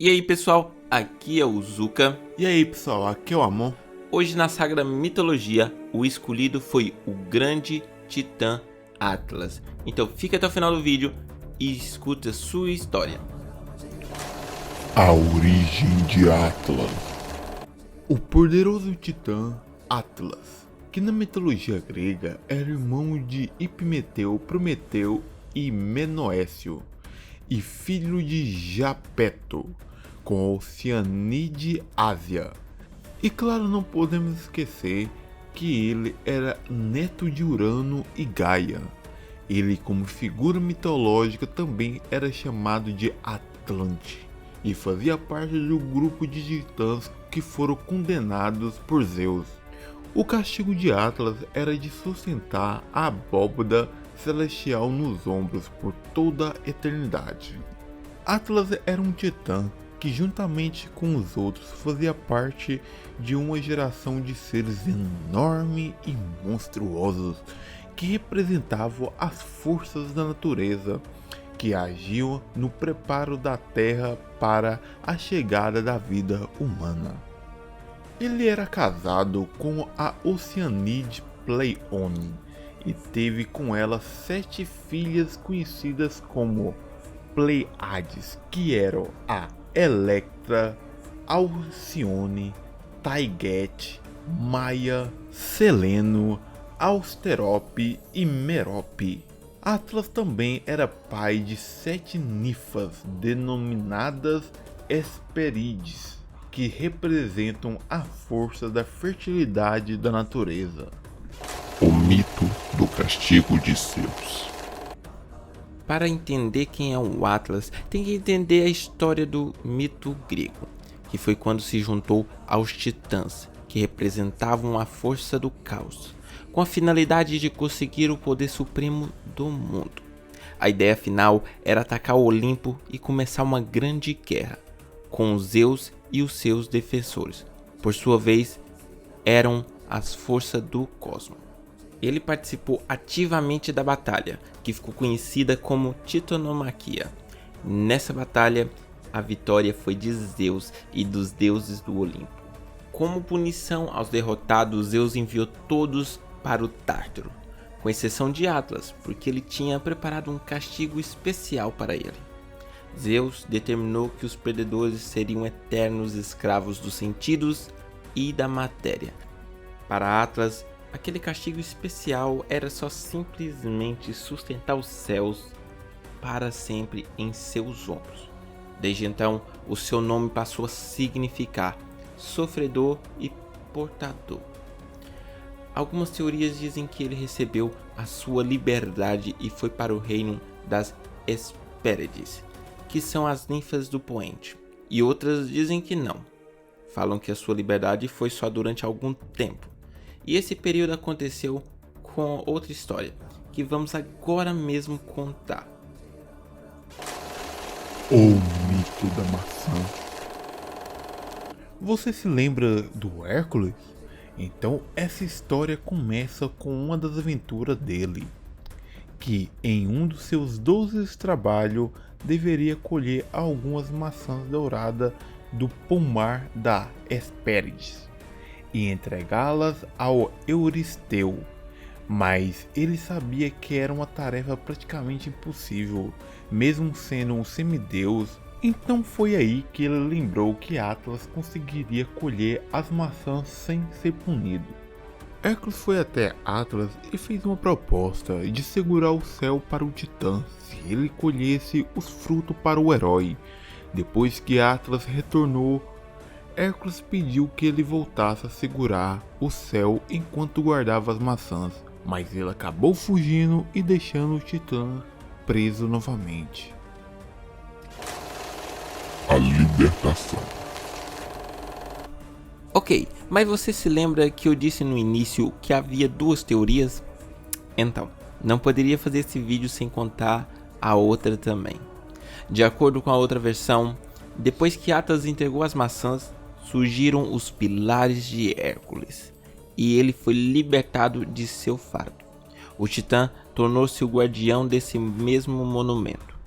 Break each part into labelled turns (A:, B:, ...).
A: E aí pessoal, aqui é o Zuka.
B: E aí pessoal, aqui é o Amon.
A: Hoje na sagrada mitologia, o escolhido foi o grande titã Atlas. Então fica até o final do vídeo e escuta sua história.
C: A origem de Atlas.
B: O poderoso titã Atlas, que na mitologia grega era irmão de Epimeteu, Prometeu e Menoécio, e filho de Japeto, com Oceanide Ásia. E claro, não podemos esquecer que ele era neto de Urano e Gaia. Ele, como figura mitológica, também era chamado de Atlante e fazia parte do grupo de titãs que foram condenados por Zeus. O castigo de Atlas era de sustentar a abóbada celestial nos ombros por toda a eternidade. Atlas era um titã que, juntamente com os outros, fazia parte de uma geração de seres enormes e monstruosos que representavam as forças da natureza que agiam no preparo da Terra para a chegada da vida humana. Ele era casado com a Oceanide Pleione e teve com ela 7 filhas conhecidas como Pleiades, que eram a Electra, Alcione, Taiguete, Maia, Seleno, Austerope e Merope. Atlas também era pai de 7 ninfas denominadas Hesperides, que representam a força da fertilidade da natureza.
C: O mito do castigo de Zeus.
A: Para entender quem é o Atlas, tem que entender a história do mito grego, que foi quando se juntou aos titãs, que representavam a força do caos, com a finalidade de conseguir o poder supremo do mundo. A ideia final era atacar o Olimpo e começar uma grande guerra, com Zeus e os seus defensores, por sua vez, eram as forças do cosmos. Ele participou ativamente da batalha, que ficou conhecida como Titanomaquia. Nessa batalha, a vitória foi de Zeus e dos deuses do Olimpo. Como punição aos derrotados, Zeus enviou todos para o Tártaro, com exceção de Atlas, porque ele tinha preparado um castigo especial para ele. Zeus determinou que os perdedores seriam eternos escravos dos sentidos e da matéria. Para Atlas, aquele castigo especial era só simplesmente sustentar os céus para sempre em seus ombros. Desde então, o seu nome passou a significar sofredor e portador. Algumas teorias dizem que ele recebeu a sua liberdade e foi para o reino das Hespérides, que são as ninfas do poente, e outras dizem que não. Falam que a sua liberdade foi só durante algum tempo. E esse período aconteceu com outra história, que vamos agora mesmo contar.
C: O mito da maçã.
B: Você se lembra do Hércules? Então essa história começa com uma das aventuras dele, que em um dos seus 12 trabalhos deveria colher algumas maçãs douradas do pomar da Hespérides e entregá-las ao Euristeu, mas ele sabia que era uma tarefa praticamente impossível, mesmo sendo um semideus. Então foi aí que ele lembrou que Atlas conseguiria colher as maçãs sem ser punido. Hércules foi até Atlas e fez uma proposta de segurar o céu para o titã se ele colhesse os frutos para o herói. Depois que Atlas retornou, Hércules pediu que ele voltasse a segurar o céu enquanto guardava as maçãs, mas ele acabou fugindo e deixando o titã preso novamente.
C: A libertação.
A: Ok, mas você se lembra que eu disse no início que havia 2 teorias? Então, não poderia fazer esse vídeo sem contar a outra também. De acordo com a outra versão, depois que Atlas entregou as maçãs, surgiram os pilares de Hércules, e ele foi libertado de seu fardo. O titã tornou-se o guardião desse mesmo monumento.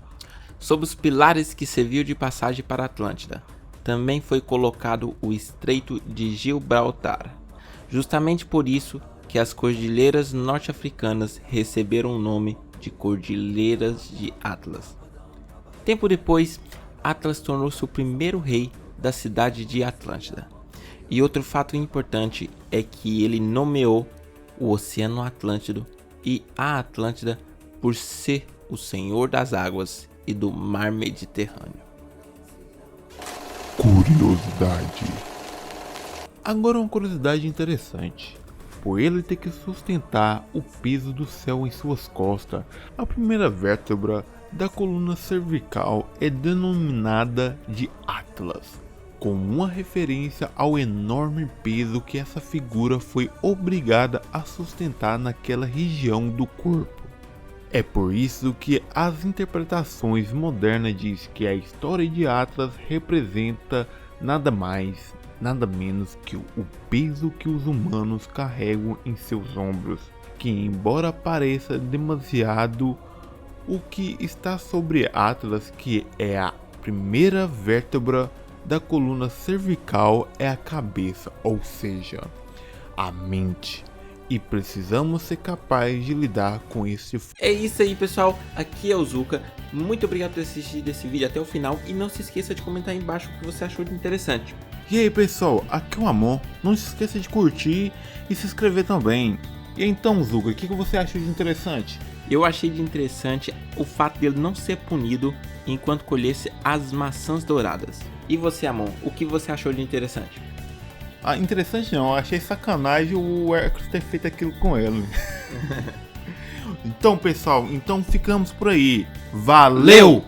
A: Sob os pilares que serviu de passagem para a Atlântida, também foi colocado o Estreito de Gibraltar. Justamente por isso que as cordilheiras norte-africanas receberam o nome de Cordilheiras de Atlas. Tempo depois, Atlas tornou-se o primeiro rei da cidade de Atlântida. E outro fato importante é que ele nomeou o Oceano Atlântico e a Atlântida por ser o senhor das águas e do mar Mediterrâneo.
C: Curiosidade.
B: Agora uma curiosidade interessante. Por ele ter que sustentar o peso do céu em suas costas, a primeira vértebra da coluna cervical é denominada de Atlas, com uma referência ao enorme peso que essa figura foi obrigada a sustentar naquela região do corpo. É por isso que as interpretações modernas dizem que a história de Atlas representa nada mais, nada menos que o peso que os humanos carregam em seus ombros, que embora pareça demasiado, o que está sobre Atlas, que é a primeira vértebra da coluna cervical, é a cabeça, ou seja, a mente. E precisamos ser capazes de lidar com esse.
A: É isso aí, pessoal, aqui é o Zuka, muito obrigado por ter assistido esse vídeo até o final e não se esqueça de comentar aí embaixo o que você achou de interessante.
B: E aí pessoal, aqui é o Amon, não se esqueça de curtir e se inscrever também. E então Zuka, o que você achou de interessante?
A: Eu achei de interessante o fato dele não ser punido enquanto colhesse as maçãs douradas. E você, Amon, o que você achou de interessante?
B: Ah, interessante não, eu achei sacanagem o Hércules ter feito aquilo com ele. Então pessoal, ficamos por aí. Valeu!